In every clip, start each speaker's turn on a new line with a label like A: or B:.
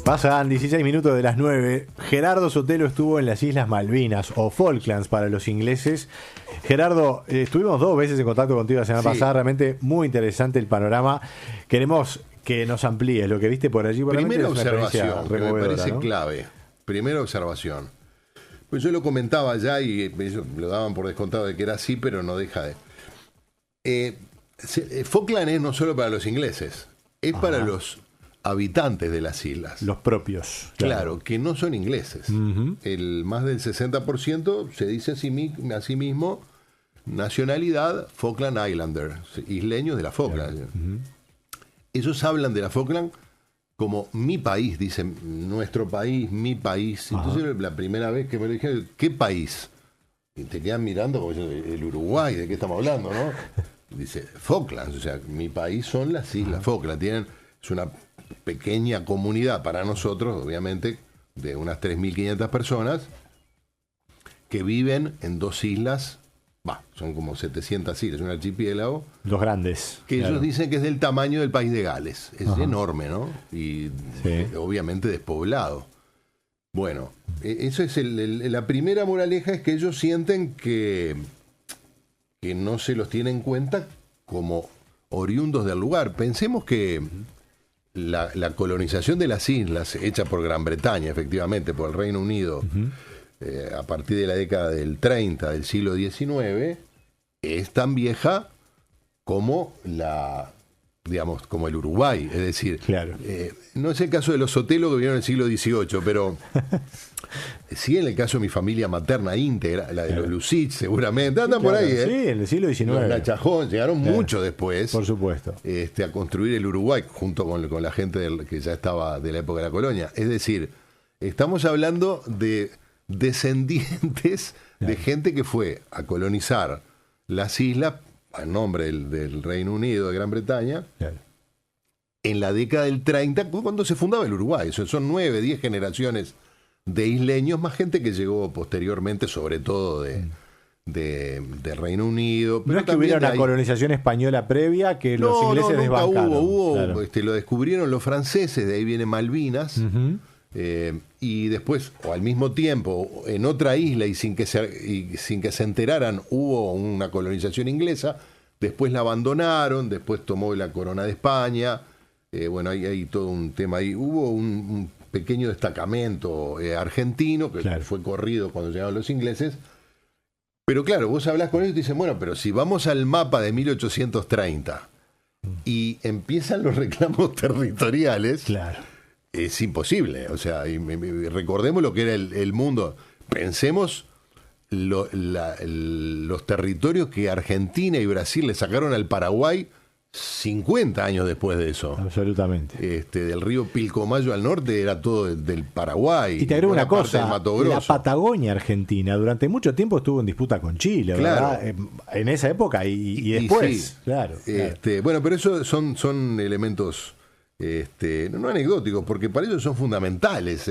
A: Pasan 16 minutos de las 9. Gerardo Sotelo estuvo en las Islas Malvinas, o Falklands para los ingleses. Gerardo, estuvimos 2 veces en contacto contigo la semana pasada. Realmente muy interesante el panorama. Queremos que nos amplíes lo que viste por allí.
B: Primera observación, que me parece, ¿no?, clave. Primera observación. Pues yo lo comentaba ya y lo daban por descontado de que era así, pero no deja de... Falkland es no solo para los ingleses, es para los habitantes de las islas.
A: Los propios.
B: Claro, que no son ingleses. El más del 60% se dice a sí mismo nacionalidad Falkland Islander, isleños de la Falkland. Ellos hablan de la Falkland como mi país, dicen nuestro país, mi país. Entonces la primera vez que me lo dijeron, ¿qué país? Y te quedan mirando como el Uruguay, ¿de qué estamos hablando, no? Dice Falklands, o sea, mi país son las islas Falkland. Es una pequeña comunidad para nosotros, obviamente, de unas 3.500 personas que viven en 2 islas. Son como 700 islas, un archipiélago.
A: Los grandes.
B: Que ellos dicen que es del tamaño del país de Gales. Es enorme, ¿no? Y obviamente despoblado. Bueno, eso es la primera moraleja, es que ellos sienten que no se los tiene en cuenta como oriundos del lugar. Pensemos que la colonización de las islas, hecha por Gran Bretaña, efectivamente, por el Reino Unido, a partir de la década del 30 del siglo XIX, es tan vieja como como el Uruguay. Es decir, no es el caso de los Sotelo, que vinieron en el siglo XVIII, pero sí en el caso de mi familia materna íntegra, la de los Lucich, seguramente, andan por ahí,
A: Sí, en el siglo XIX.
B: Los Nachajón llegaron mucho después,
A: por supuesto,
B: a construir el Uruguay, junto con la gente que ya estaba de la época de la colonia. Es decir, estamos hablando de descendientes de gente que fue a colonizar las islas a nombre del Reino Unido, de Gran Bretaña, en la década del 30, cuando se fundaba el Uruguay. Son 9, 10 generaciones de isleños, más gente que llegó posteriormente, sobre todo de Reino Unido. Pero
A: no es que hubiera una colonización española previa que los ingleses desbancaron.
B: Hubo, lo descubrieron los franceses, de ahí viene Malvinas. Y después, o al mismo tiempo, en otra isla y sin que se enteraran, hubo una colonización inglesa. Después la abandonaron, después tomó la corona de España. Bueno, hay todo un tema ahí. Hubo un pequeño destacamento argentino que fue corrido cuando llegaron los ingleses. Pero claro, vos hablás con ellos y te dicen, bueno, pero si vamos al mapa de 1830 y empiezan los reclamos territoriales... Es imposible, o sea, recordemos lo que era el mundo. Pensemos los territorios que Argentina y Brasil le sacaron al Paraguay 50 años después de eso.
A: Absolutamente.
B: Del río Pilcomayo al norte era todo del Paraguay.
A: Y te agrego una cosa, la Patagonia Argentina durante mucho tiempo estuvo en disputa con Chile, ¿verdad? En esa época y después. Sí.
B: Bueno, pero eso son elementos... no anecdóticos, porque para ellos son fundamentales.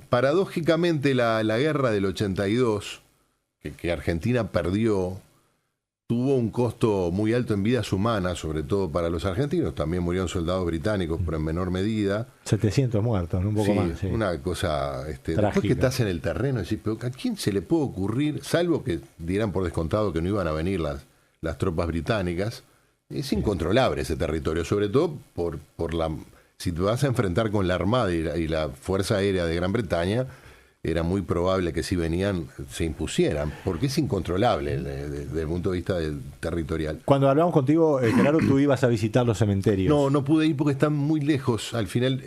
B: Paradójicamente, la guerra del 82, que Argentina perdió, tuvo un costo muy alto en vidas humanas, sobre todo para los argentinos. También murieron soldados británicos, pero en menor medida.
A: 700 muertos, un poco más.
B: Una cosa... después que estás en el terreno, decís, pero ¿a quién se le puede ocurrir, salvo que dieran por descontado que no iban a venir las tropas británicas? Es incontrolable ese territorio, sobre todo si te vas a enfrentar con la Armada y la Fuerza Aérea de Gran Bretaña, era muy probable que si venían se impusieran, porque es incontrolable desde el punto de vista territorial.
A: Cuando hablamos contigo, Gerardo, tú ibas a visitar los cementerios.
B: No pude ir porque están muy lejos. Al final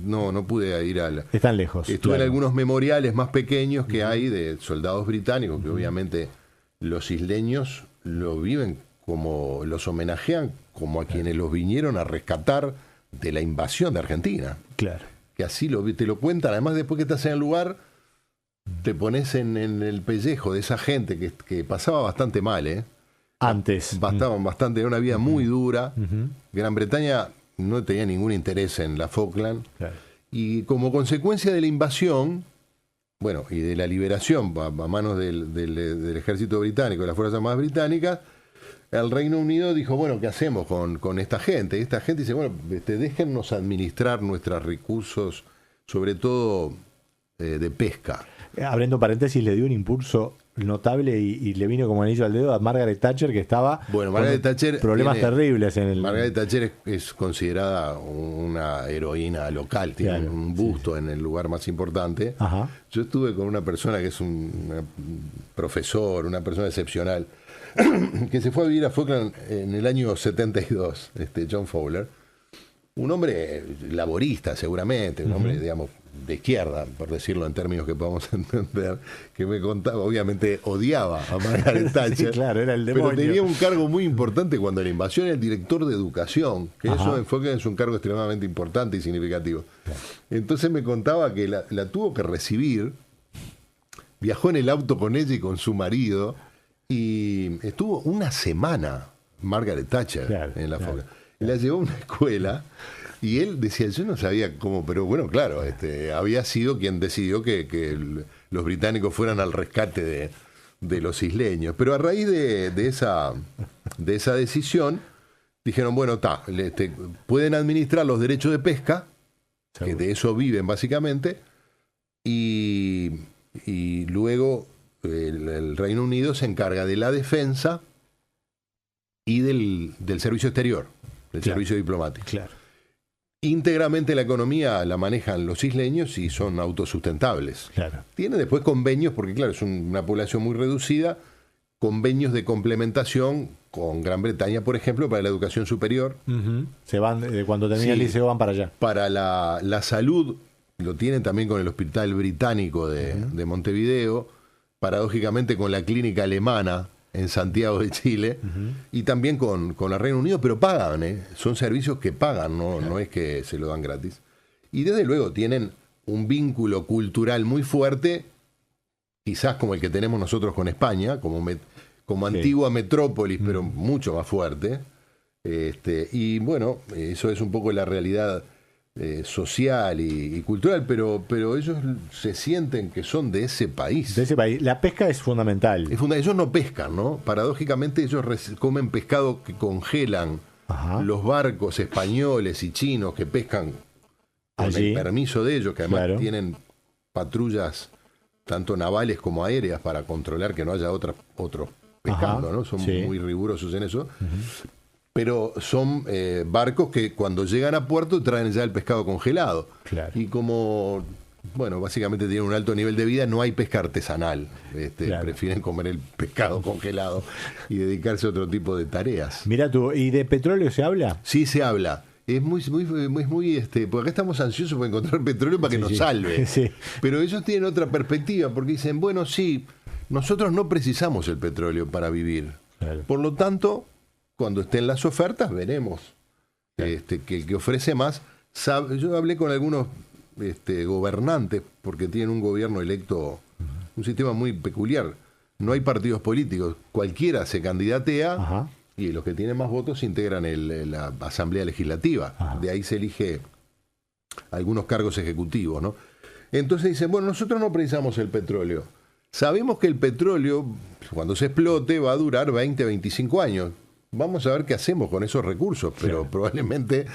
B: no pude ir
A: Están lejos.
B: Estuve en algunos memoriales más pequeños que hay de soldados británicos, que obviamente los isleños lo viven como los homenajean como a quienes los vinieron a rescatar de la invasión de Argentina. Que así te lo cuentan. Además, después que estás en el lugar, te pones en el pellejo de esa gente que pasaba bastante mal,
A: Antes.
B: Pasaban bastante, era una vida muy dura. Gran Bretaña no tenía ningún interés en la Falkland. Y como consecuencia de la invasión, bueno, y de la liberación a manos del ejército británico, de las Fuerzas Armadas británicas, el Reino Unido dijo, bueno, ¿qué hacemos con esta gente? Y esta gente dice, bueno, déjennos administrar nuestros recursos, sobre todo de pesca.
A: Abriendo paréntesis, le dio un impulso notable y le vino como anillo al dedo a Margaret Thatcher, que estaba
B: Margaret Thatcher
A: problemas terribles en el...
B: Margaret Thatcher es considerada una heroína local, tiene un busto en el lugar más importante.
A: Ajá.
B: Yo estuve con una persona que es un profesor, una persona excepcional, que se fue a vivir a Falkland en el año 72, John Fowler, un hombre laborista seguramente, un hombre, digamos, de izquierda, por decirlo en términos que podamos entender, que me contaba, obviamente odiaba a Margaret Thatcher,
A: sí, claro, era el demonio.
B: pero tenía un cargo muy importante cuando la invasión, era el director de educación, que eso en Falkland es un cargo extremadamente importante y significativo. Entonces me contaba que la tuvo que recibir, viajó en el auto con ella y con su marido, y estuvo una semana Margaret Thatcher en la Falkland. Y la llevó a una escuela y él decía, yo no sabía cómo, pero bueno, claro, había sido quien decidió que los británicos fueran al rescate de los isleños. Pero a raíz de esa decisión, dijeron, bueno, pueden administrar los derechos de pesca, que de eso viven básicamente, y luego el Reino Unido se encarga de la defensa y del servicio exterior, del servicio diplomático.
A: Claro.
B: Íntegramente la economía la manejan los isleños y son autosustentables.
A: Claro.
B: Tienen después convenios, porque claro, es una población muy reducida, convenios de complementación con Gran Bretaña, por ejemplo, para la educación superior.
A: Se van, cuando termina el liceo van para allá.
B: Para la salud, lo tienen también con el Hospital Británico de Montevideo, paradójicamente con la clínica alemana en Santiago de Chile, y también con el Reino Unido, pero pagan, son servicios que pagan, no es que se lo dan gratis. Y desde luego tienen un vínculo cultural muy fuerte, quizás como el que tenemos nosotros con España, como antigua metrópolis, pero mucho más fuerte. Y bueno, eso es un poco la realidad social y cultural, pero ellos se sienten que son de ese país.
A: De ese país. La pesca es fundamental.
B: Ellos no pescan, ¿no? Paradójicamente ellos comen pescado que congelan. Los barcos españoles y chinos que pescan con
A: allí,
B: el permiso de ellos, que además tienen patrullas tanto navales como aéreas para controlar que no haya otros pescando, ¿no? Son muy rigurosos en eso. Pero son barcos que cuando llegan a puerto traen ya el pescado congelado. Claro. Y como, bueno, básicamente tienen un alto nivel de vida, no hay pesca artesanal. Prefieren comer el pescado congelado y dedicarse a otro tipo de tareas.
A: Mira tú, ¿y de petróleo se habla?
B: Sí, se habla. Es muy porque acá estamos ansiosos por encontrar petróleo para que nos salve.
A: Sí.
B: Pero ellos tienen otra perspectiva, porque dicen, bueno, sí, nosotros no precisamos el petróleo para vivir. Claro. Por lo tanto, cuando estén las ofertas, veremos que el que ofrece más sabe. Yo hablé con algunos gobernantes, porque tienen un gobierno electo, un sistema muy peculiar. No hay partidos políticos, cualquiera se candidatea y los que tienen más votos integran la Asamblea Legislativa. De ahí se elige algunos cargos ejecutivos, ¿no? Entonces dicen, bueno, nosotros no precisamos el petróleo. Sabemos que el petróleo, cuando se explote, va a durar 20, 25 años. Vamos a ver qué hacemos con esos recursos, pero probablemente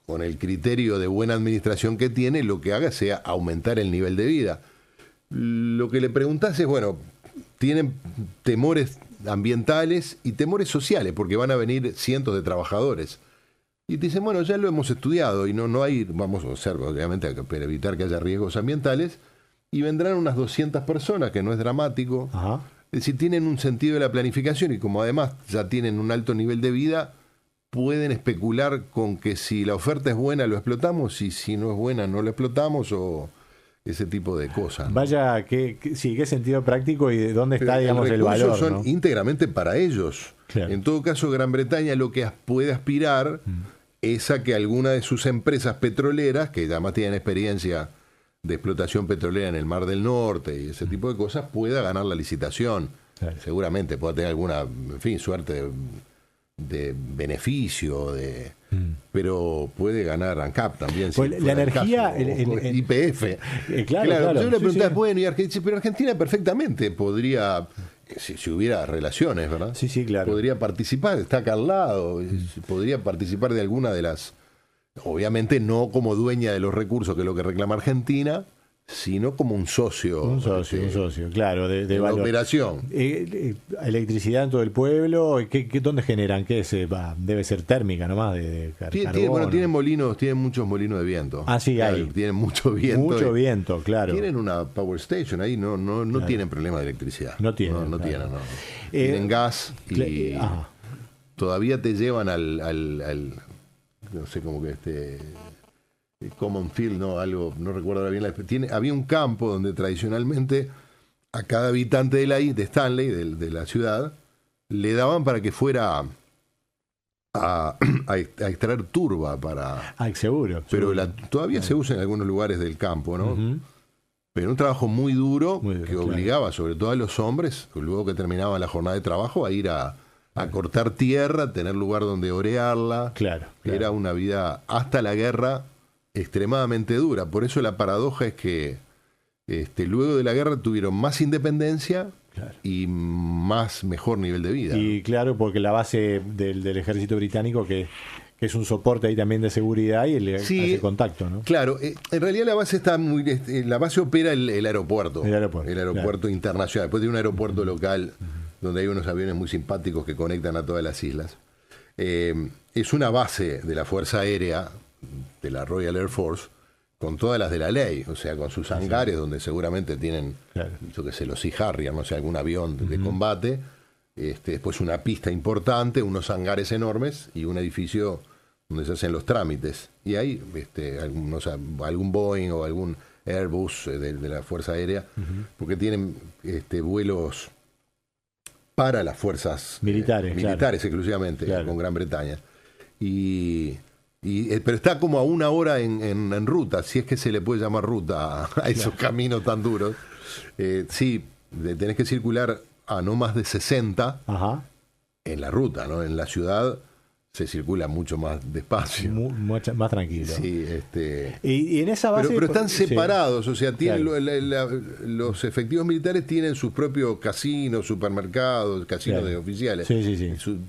B: con el criterio de buena administración que tiene, lo que haga sea aumentar el nivel de vida. Lo que le preguntás es, bueno, tienen temores ambientales y temores sociales, porque van a venir cientos de trabajadores. Y te dicen, bueno, ya lo hemos estudiado y no hay, vamos a observar, obviamente, para evitar que haya riesgos ambientales, y vendrán unas 200 personas, que no es dramático. Es decir, tienen un sentido de la planificación y como además ya tienen un alto nivel de vida, pueden especular con que si la oferta es buena lo explotamos y si no es buena no lo explotamos o ese tipo de cosas, ¿no?
A: Vaya, qué sentido práctico y de dónde está, digamos, el valor.
B: Son íntegramente para ellos. Claro. En todo caso, Gran Bretaña lo que puede aspirar es a que alguna de sus empresas petroleras, que además tienen experiencia de explotación petrolera en el Mar del Norte y ese tipo de cosas, pueda ganar la licitación. Claro. Seguramente pueda tener alguna, suerte de beneficio, pero puede ganar ANCAP también.
A: Pues la energía,
B: el YPF.
A: Claro.
B: Yo le preguntaba, bueno, pero Argentina perfectamente podría si hubiera relaciones, ¿verdad?
A: Sí, sí, claro.
B: Podría participar, está acá al lado, podría participar de alguna de las, obviamente no como dueña de los recursos, que es lo que reclama Argentina, sino como un socio.
A: Un socio, claro, de
B: la
A: valor.
B: operación.
A: Electricidad en todo el pueblo, ¿dónde generan? ¿Qué es? Debe ser térmica nomás, de
B: Bueno, tienen molinos, tienen muchos molinos de viento.
A: Ah, sí,
B: claro,
A: hay.
B: Tienen mucho viento.
A: Mucho viento, claro.
B: Tienen una power station ahí, no
A: claro.
B: tienen problema de electricidad.
A: No tienen.
B: No
A: claro.
B: tienen, no. Tienen gas y todavía te llevan al no sé cómo que Common Field, no, algo, no recuerdo ahora bien. Había un campo donde tradicionalmente a cada habitante de Stanley, de la ciudad, le daban para que fuera a extraer turba para.
A: Seguro.
B: Pero todavía se usa en algunos lugares del campo, ¿no? Pero un trabajo muy duro que obligaba sobre todo a los hombres, luego que terminaban la jornada de trabajo, a ir a cortar tierra, tener lugar donde orearla.
A: Claro.
B: Era una vida hasta la guerra extremadamente dura. Por eso la paradoja es que luego de la guerra tuvieron más independencia y mejor nivel de vida.
A: Y claro, porque la base del ejército británico, que es un soporte ahí también de seguridad y hace contacto, ¿no?
B: Claro, en realidad la base está la base opera el aeropuerto. El aeropuerto internacional. Después de un aeropuerto local donde hay unos aviones muy simpáticos que conectan a todas las islas. Es una base de la Fuerza Aérea, de la Royal Air Force, con todas las de la ley, o sea, con sus hangares donde seguramente tienen, yo qué sé, los Sea Harrier, no sé, algún avión de combate, después una pista importante, unos hangares enormes y un edificio donde se hacen los trámites. Y hay algún Boeing o algún Airbus de la Fuerza Aérea, porque tienen vuelos para las fuerzas militares exclusivamente, con Gran Bretaña. Pero está como a una hora en ruta, si es que se le puede llamar ruta a esos caminos tan duros. Sí, tenés que circular a no más de 60 en la ruta, ¿no? En la ciudad se circula mucho más despacio.
A: Más tranquilo.
B: Sí,
A: y en esa base...
B: Pero están separados, o sea, tienen los efectivos militares tienen sus propios casinos, supermercados, casinos de oficiales.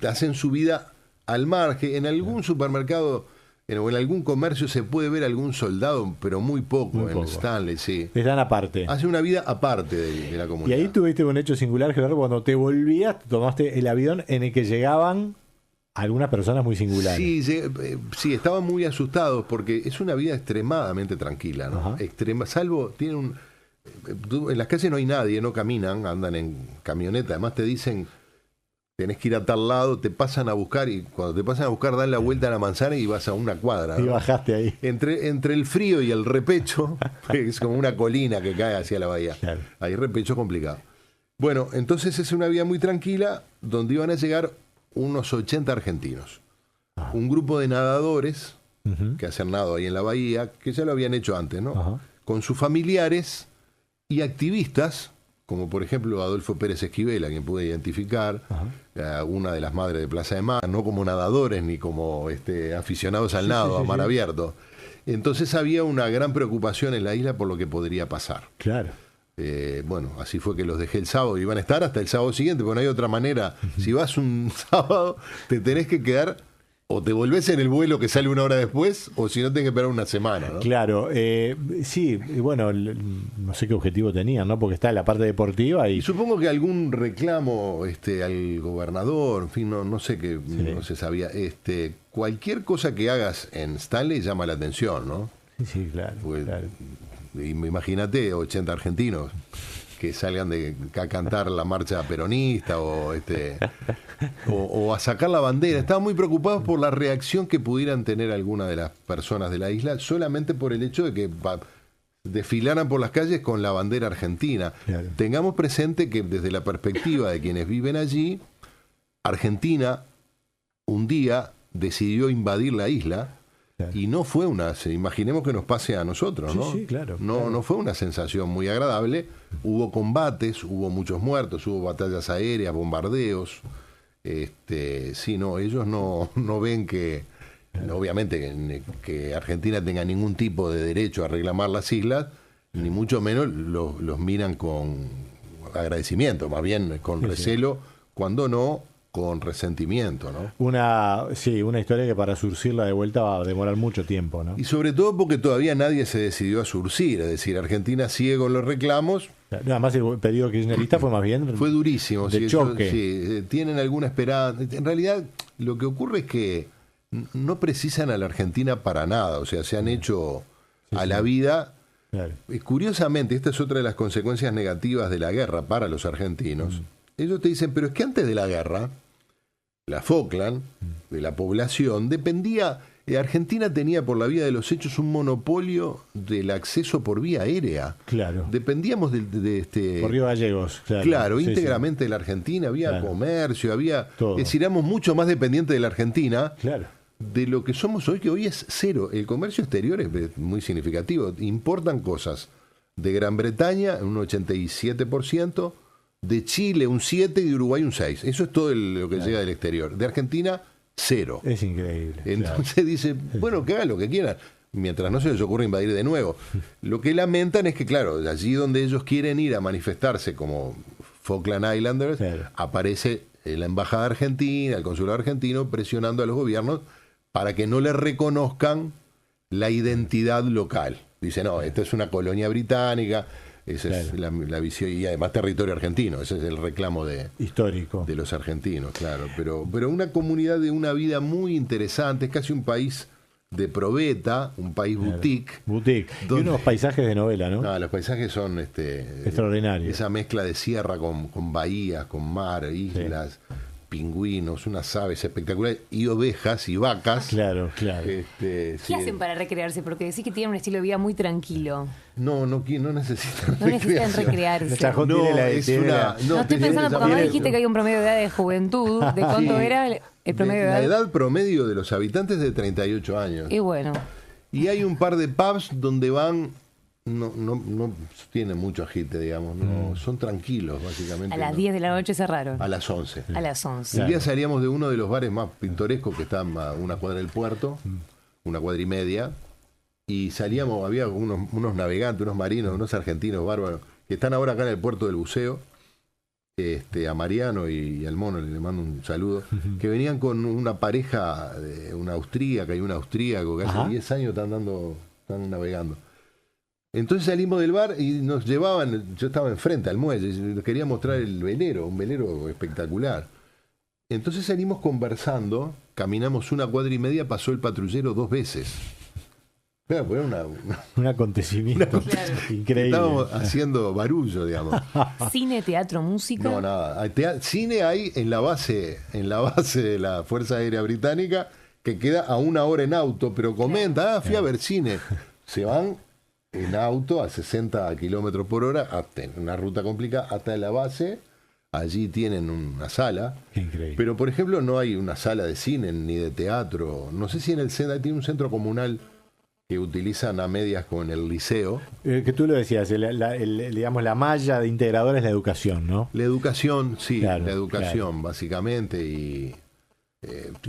B: Hacen su vida al margen. En algún supermercado o en algún comercio se puede ver algún soldado, pero muy poco. Stanley, sí.
A: Están aparte.
B: Hace una vida aparte de la comunidad.
A: Y ahí tuviste un hecho singular, Gerardo, cuando te volvías, tomaste el avión en el que llegaban algunas personas muy singulares.
B: Sí, estaban muy asustados porque es una vida extremadamente tranquila, ¿no? Salvo, en las calles no hay nadie, no caminan, andan en camioneta, además te dicen tenés que ir a tal lado, te pasan a buscar y cuando te pasan a buscar dan la vuelta a la manzana y vas a una cuadra, ¿no?
A: Y bajaste ahí.
B: Entre el frío y el repecho, es como una colina que cae hacia la bahía. Hay repecho complicado. Bueno, entonces es una vida muy tranquila donde iban a llegar unos 80 argentinos. Un grupo de nadadores que hacen nado ahí en la bahía, que ya lo habían hecho antes, ¿no? Con sus familiares y activistas, como por ejemplo Adolfo Pérez Esquivel, a quien pude identificar, una de las madres de Plaza de Mar, no como nadadores ni como aficionados al nado, a mar abierto. Entonces había una gran preocupación en la isla por lo que podría pasar.
A: Claro.
B: Bueno, así fue que los dejé el sábado y van a estar hasta el sábado siguiente, porque no hay otra manera. Si vas un sábado, te tenés que quedar, o te volvés en el vuelo que sale una hora después, o si no, tenés que esperar una semana, ¿no?
A: Claro, sí, bueno, no sé qué objetivo tenían, ¿no? Porque está la parte deportiva y
B: supongo que algún reclamo al gobernador, en fin, no sé qué, no se sabía. Cualquier cosa que hagas en Stanley llama la atención, ¿no?
A: Sí, claro.
B: Pues, imagínate 80 argentinos que salgan a cantar la marcha peronista o a sacar la bandera. Estaban muy preocupados por la reacción que pudieran tener algunas de las personas de la isla, solamente por el hecho de que desfilaran por las calles con la bandera argentina. Claro. Tengamos presente que desde la perspectiva de quienes viven allí, Argentina un día decidió invadir la isla. Y no fue imaginemos que nos pase a nosotros, ¿no?
A: Sí, claro.
B: No fue una sensación muy agradable. Hubo combates, hubo muchos muertos, hubo batallas aéreas, bombardeos. Ellos no ven que, obviamente, que Argentina tenga ningún tipo de derecho a reclamar las islas, ni mucho menos los miran agradecimiento, más bien con recelo, cuando no con resentimiento, ¿no?
A: Una historia que para surcirla de vuelta va a demorar mucho tiempo, ¿no?
B: Y sobre todo porque todavía nadie se decidió a surcir, es decir, Argentina sigue con los reclamos.
A: Además el periodo kirchnerista fue más bien...
B: Fue durísimo.
A: De choque.
B: Ellos, tienen alguna esperanza. En realidad, lo que ocurre es que no precisan a la Argentina para nada, o sea, se han hecho a la vida...
A: Claro.
B: Curiosamente, esta es otra de las consecuencias negativas de la guerra para los argentinos. Ellos te dicen, pero es que antes de la guerra, la Falkland, de la población, dependía... Argentina tenía por la vía de los hechos un monopolio del acceso por vía aérea.
A: Claro.
B: Dependíamos de
A: por Río Gallegos.
B: Claro, íntegramente de la Argentina. Había comercio, había... Todo. Es decir, éramos mucho más dependientes de la Argentina de lo que somos hoy, que hoy es cero. El comercio exterior es muy significativo. Importan cosas de Gran Bretaña, un 87%, de Chile un 7% y de Uruguay un 6%. Eso es todo lo que llega del exterior. De Argentina, 0.
A: Es increíble.
B: Entonces dice, bueno, que hagan lo que quieran, mientras no se les ocurra invadir de nuevo. Lo que lamentan es que, claro, allí donde ellos quieren ir a manifestarse como Falkland Islanders, aparece la embajada argentina, el consulado argentino, presionando a los gobiernos para que no le reconozcan la identidad local. Dice, no, esta es una colonia británica, esa es la visión, y además territorio argentino, ese es el reclamo
A: histórico
B: de los argentinos, claro. Pero una comunidad de una vida muy interesante, es casi un país de probeta, un país boutique.
A: Y unos paisajes de novela, ¿no?
B: No, los paisajes son
A: extraordinarios.
B: Esa mezcla de sierra con bahías, con mar, islas, pingüinos, unas aves espectaculares, y ovejas y vacas.
A: Claro.
C: ¿Qué hacen para recrearse? Porque decís que tienen un estilo de vida muy tranquilo.
B: No necesitan
C: recrearse.
B: No,
C: estoy pensando, porque además dijiste que hay un promedio de edad de juventud. ¿De cuánto era el promedio de edad?
B: La edad promedio de los habitantes es de 38 años.
C: Y bueno.
B: Y hay un par de pubs donde van... No tienen mucho agite, digamos, son tranquilos, básicamente.
C: A las 10 de la noche cerraron.
B: A las 11.
C: A las 11.
B: Un día salíamos de uno de los bares más pintorescos que está a una cuadra del puerto, una cuadra y media, y salíamos, había unos navegantes, unos marinos, unos argentinos bárbaros, que están ahora acá en el puerto del buceo, a Mariano y al Mono, le mando un saludo, que venían con una pareja, una austríaca y un austríaco, que hace 10 años están navegando. Entonces salimos del bar y nos llevaban, yo estaba enfrente al muelle, y nos quería mostrar el velero, un velero espectacular. Entonces salimos conversando, caminamos una cuadra y media, pasó el patrullero 2 veces. Claro, fue
A: un acontecimiento increíble.
B: Estábamos haciendo barullo, digamos.
C: ¿Cine, teatro, música?
B: No, nada. Cine hay en la base de la Fuerza Aérea Británica, que queda a 1 hora en auto, pero comenta, fui a ver cine. Se van en auto a 60 kilómetros por hora, una ruta complicada, hasta la base. Allí tienen una sala.
A: Increíble.
B: Pero, por ejemplo, no hay una sala de cine ni de teatro. No sé si en el centro tiene un centro comunal que utilizan a medias con el liceo.
A: Que tú lo decías, digamos, la malla de integradora es la educación, ¿no?
B: La educación, sí, la educación, básicamente. Y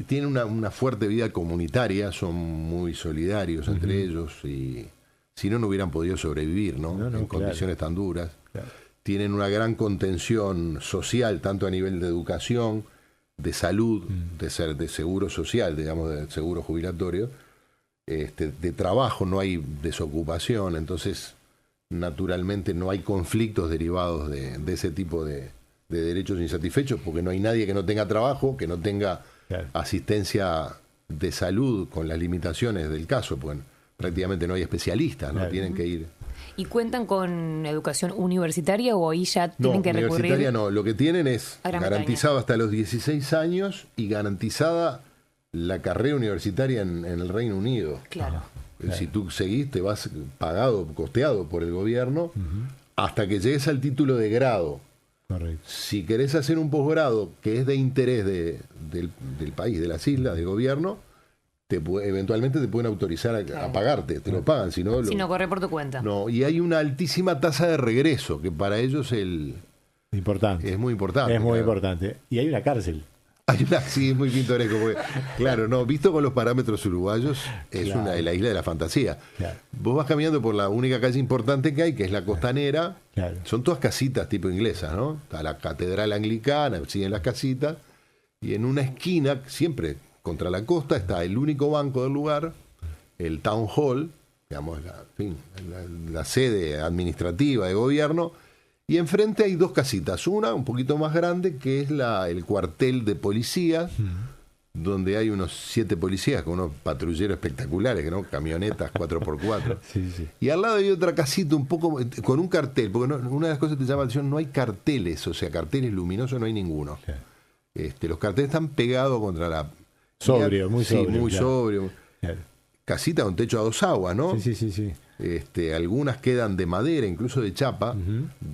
B: tienen una fuerte vida comunitaria, son muy solidarios entre ellos y... Si no hubieran podido sobrevivir, ¿no? En condiciones tan duras. Claro. Tienen una gran contención social, tanto a nivel de educación, de salud, de seguro social, digamos, de seguro jubilatorio, de trabajo, no hay desocupación, entonces naturalmente no hay conflictos derivados de ese tipo de derechos insatisfechos, porque no hay nadie que no tenga trabajo, que no tenga asistencia de salud con las limitaciones del caso, pues prácticamente no hay especialistas, ¿no? Tienen que ir.
C: ¿Y cuentan con educación universitaria o ahí ya tienen que recurrir?
B: Universitaria no, lo que tienen es garantizado hasta los 16 años y garantizada la carrera universitaria en el Reino Unido.
C: Claro.
B: Si tú seguís, te vas costeado por el gobierno hasta que llegues al título de grado.
A: Correcto.
B: Si querés hacer un posgrado que es de interés del país, de las islas, del gobierno, eventualmente te pueden autorizar a pagarte, te lo pagan, si no
C: corre por tu cuenta.
B: No, y hay una altísima tasa de regreso, que para ellos
A: importante.
B: es muy importante.
A: Es muy importante. Y hay una cárcel.
B: Sí, es muy pintoresco. Porque, claro, no, visto con los parámetros uruguayos, es
A: Claro.
B: la isla de la fantasía.
A: Claro.
B: Vos vas caminando por la única calle importante que hay, que es la Costanera.
A: Claro.
B: Son todas casitas tipo inglesas, ¿no? Está la catedral anglicana, siguen las casitas. Y en una esquina, siempre contra la costa, está el único banco del lugar, el Town Hall, digamos, la sede administrativa de gobierno. Y enfrente hay dos casitas, una un poquito más grande, que es el cuartel de policías, donde hay unos 7 policías con unos patrulleros espectaculares, ¿no? Camionetas 4x4.
A: Sí, sí.
B: Y al lado hay otra casita un poco con un cartel, porque una de las cosas que te llama la atención, no hay carteles, o sea, carteles luminosos no hay ninguno.
A: Claro.
B: Los carteles están pegados contra la...
A: Sobrio, muy sobrio.
B: Sí, muy
A: claro.
B: sobrio.
A: Claro.
B: Casita con techo a 2 aguas, ¿no?
A: Sí, sí, sí, sí.
B: Algunas quedan de madera, incluso de chapa,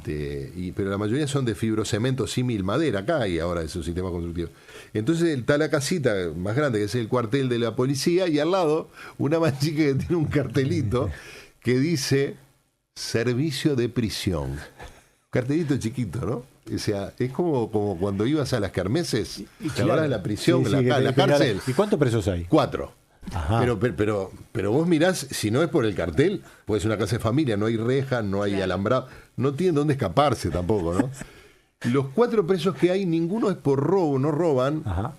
B: pero la mayoría son de fibrocemento símil madera. Acá hay ahora esos sistemas constructivos. Entonces está la casita más grande, que es el cuartel de la policía, y al lado una más chica que tiene un cartelito que dice servicio de prisión. Un cartelito chiquito, ¿no? O sea, es como cuando ibas a las kermeses, te hablas de la prisión,
A: Sí, sí,
B: la cárcel.
A: ¿Y cuántos presos hay?
B: 4.
A: Ajá.
B: Pero vos mirás, si no es por el cartel, puede ser una casa de familia, no hay reja, no hay alambrado, no tienen dónde escaparse tampoco, ¿no? Los 4 presos que hay, ninguno es por robo, no roban.
A: Ajá.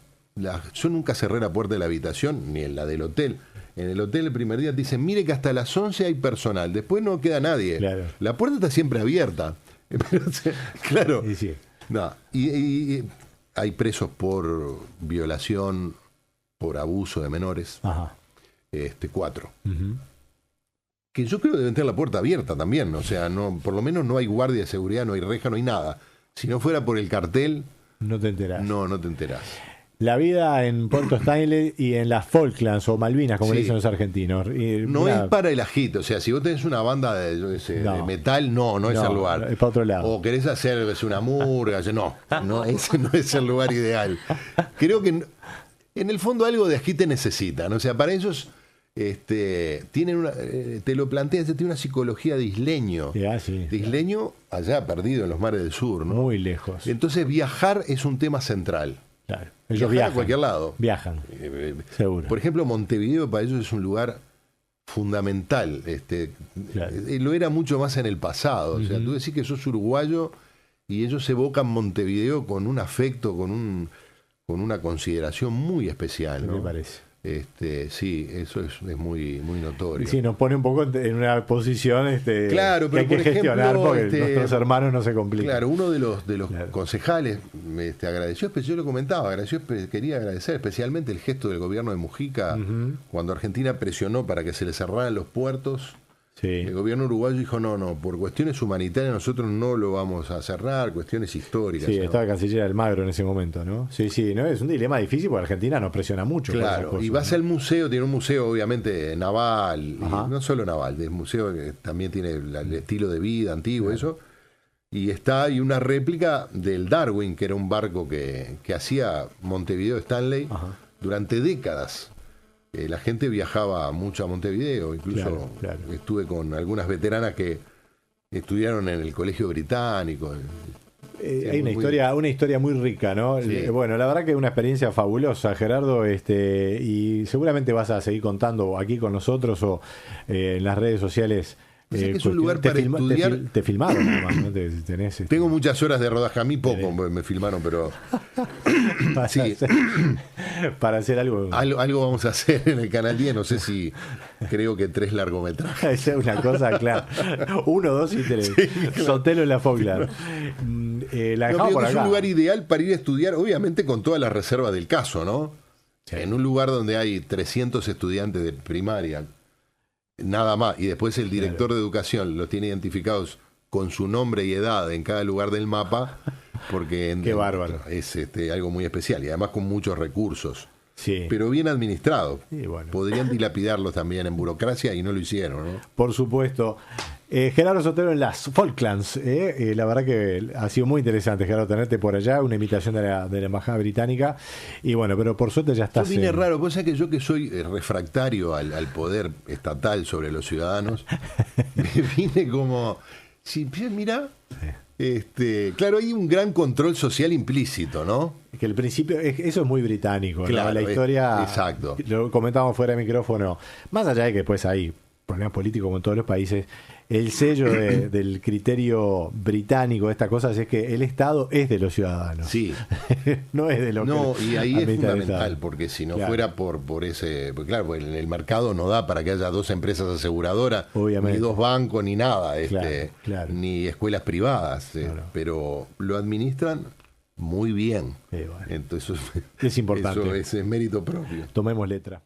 B: Yo nunca cerré la puerta de la habitación, ni en la del hotel. En el hotel el primer día te dicen, mire que hasta las 11 hay personal, después no queda nadie.
A: Claro.
B: La puerta está siempre abierta. Pero, claro.
A: Y sí.
B: No, y hay presos por violación, por abuso de menores,
A: Ajá.
B: 4.
A: Ujú.
B: Que yo creo que deben tener la puerta abierta también, o sea, no, por lo menos no hay guardia de seguridad, no hay reja, no hay nada. Si no fuera por el cartel,
A: No te enterás.
B: no te enterás.
A: La vida en Puerto Stanley y en las Falklands o Malvinas, como
B: Sí.
A: le dicen los argentinos. Y
B: No es para el agito, o sea, si vos tenés una banda de, yo qué sé,
A: No.
B: de metal, no es el lugar.
A: Es para otro lado.
B: O querés hacer una murga, no, ese no es el lugar ideal. Creo que en el fondo algo de agite necesitan, o sea, para ellos tienen te lo plantean, tiene una psicología de isleño.
A: Ya, sí.
B: De isleño allá perdido en los mares del sur, ¿no?
A: Muy lejos.
B: Entonces viajar es un tema central.
A: Claro.
B: Viajar
A: Ellos
B: a
A: viajan.
B: cualquier lado.
A: Viajan, seguro.
B: Por ejemplo, Montevideo para ellos es un lugar fundamental.
A: Claro.
B: Lo era mucho más en el pasado. O sea, tú decís que sos uruguayo y ellos evocan Montevideo con un afecto, con una consideración muy especial, ¿no?
A: Me parece.
B: Sí, eso es muy, muy notorio.
A: Y sí, nos pone un poco en una posición
B: Claro,
A: que hay
B: pero
A: que
B: por
A: gestionar
B: ejemplo,
A: porque nuestros hermanos no se complican.
B: Claro, uno de los
A: Claro.
B: concejales agradeció, yo lo comentaba, quería agradecer especialmente el gesto del gobierno de Mujica cuando Argentina presionó para que se le cerraran los puertos.
A: Sí.
B: El gobierno uruguayo dijo, no, por cuestiones humanitarias nosotros no lo vamos a cerrar, cuestiones históricas.
A: Sí,
B: ¿no?
A: estaba el canciller Almagro en ese momento, ¿no? Sí, sí, ¿no? Es un dilema difícil porque Argentina nos presiona mucho. por esas
B: Claro,
A: cosas,
B: y vas
A: ¿no?
B: al museo, tiene un museo obviamente naval, y
A: Ajá.
B: no solo naval, el museo que también tiene el estilo de vida antiguo, eso, y hay una réplica del Darwin, que era un barco que hacía Montevideo Stanley
A: Ajá.
B: durante décadas. La gente viajaba mucho a Montevideo, incluso
A: Claro.
B: estuve con algunas veteranas que estudiaron en el Colegio Británico.
A: Hay una historia muy rica, ¿no?
B: Sí.
A: Bueno, la verdad que es una experiencia fabulosa, Gerardo, y seguramente vas a seguir contando aquí con nosotros o en las redes sociales.
B: O sea que es un lugar para estudiar.
A: Te filmaron, además, ¿no? Tenés,
B: Tengo muchas horas de rodaje, a mí poco me filmaron, pero
A: para,
B: sí.
A: para hacer algo.
B: Algo vamos a hacer en el Canal 10, no sé si creo que 3 largometrajes.
A: Esa es una cosa, claro. 1, 2 y 3. Sotelo en la Falkland. La
B: No,
A: dejamos
B: creo
A: por
B: que es
A: acá.
B: un lugar ideal para ir a estudiar, obviamente con todas las reservas del caso, ¿no?
A: Sí.
B: En un lugar donde hay 300 estudiantes de primaria, nada más, y después el director de educación los tiene identificados con su nombre y edad en cada lugar del mapa, porque
A: Qué bárbaro.
B: es algo muy especial y además con muchos recursos,
A: Sí.
B: pero bien administrado.
A: Sí, bueno.
B: Podrían dilapidarlos también en burocracia y no lo hicieron, ¿no?
A: Por supuesto. Gerardo Sotelo en las Falklands. La verdad que ha sido muy interesante, Gerardo, tenerte por allá. Una invitación de la Embajada Británica. Y bueno, pero por suerte ya
B: Yo
A: estás.
B: vine raro, vos sabés que yo que soy refractario al poder estatal sobre los ciudadanos, me vine como, sí, mirá, Claro, hay un gran control social implícito, ¿no?
A: Que el principio, eso es muy británico,
B: Claro,
A: ¿no? La historia,
B: exacto.
A: Lo comentábamos fuera de micrófono, más allá de que después hay problemas políticos como en todos los países, el sello del criterio británico, esta cosa es que el Estado es de los ciudadanos.
B: Sí.
A: No es de los
B: No, y ahí es
A: administra el
B: fundamental,
A: Estado.
B: porque si no
A: Claro.
B: fuera por ese... Porque claro, pues el mercado no da para que haya 2 empresas aseguradoras,
A: Obviamente.
B: ni 2 bancos, ni nada,
A: Claro.
B: ni escuelas privadas,
A: Claro.
B: pero lo administran muy bien.
A: Bueno.
B: Entonces,
A: Es importante.
B: Eso es mérito propio.
A: Tomemos letra.